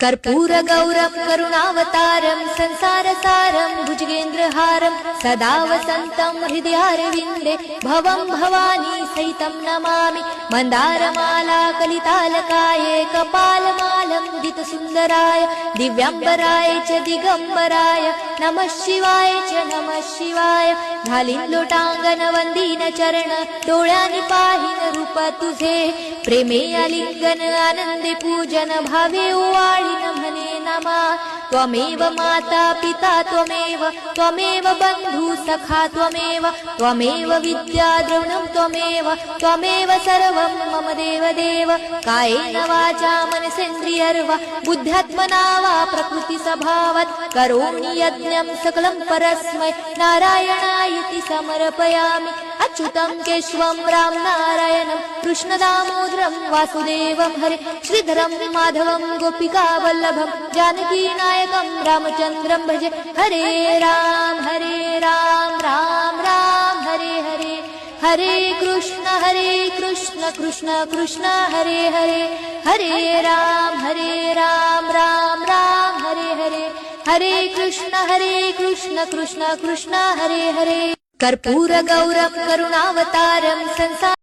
कर्पूरगौरं करुणावतारं संसारसारं भुजगेन्द्रहारं सदा वसन्तं हृदयारविन्दे भवं भवानी सहितं नमामि। मन्दारमाला कलितालकाये कपालमालं दितसुन्दराय दिव्याम्बराय च दिगम्बराय नमः शिवाय च नमः शिवाय। घालीन लोटांगण वंदीन चरण डोळ्यांनी पाहिन रूप तुझे प्रेमे आलिंगन आनंदे पूजन भावे ओवाळीन म्हणे नमा। त्वमेव माता पिता त्वमेव बंधु सखा त्वमेव विद्या द्रविणं त्वमेव सर्वं मम देव कायेन वाचा मनसेन्द्रियर्वा बुद्ध्यात्मना वा प्रकृति स्वभावात् करोमि यज्ञं सकलं परस्मै नारायणायति समर्पयामि। अच्युतं केशवं राम नारायणं कृष्णदामोदरं वासुदेवं हरे श्रीधरं माधवं गोपिकावल्लभं जानकीनायकं रामचन्द्रं भजे। हरे राम राम राम हरे हरे हरे कृष्ण कृष्ण कृष्ण हरे हरे हरे राम राम राम हरे हरे हरे कृष्ण कृष्ण कृष्ण हरे हरे। कर्पूरगौरं करुणावतारं संसार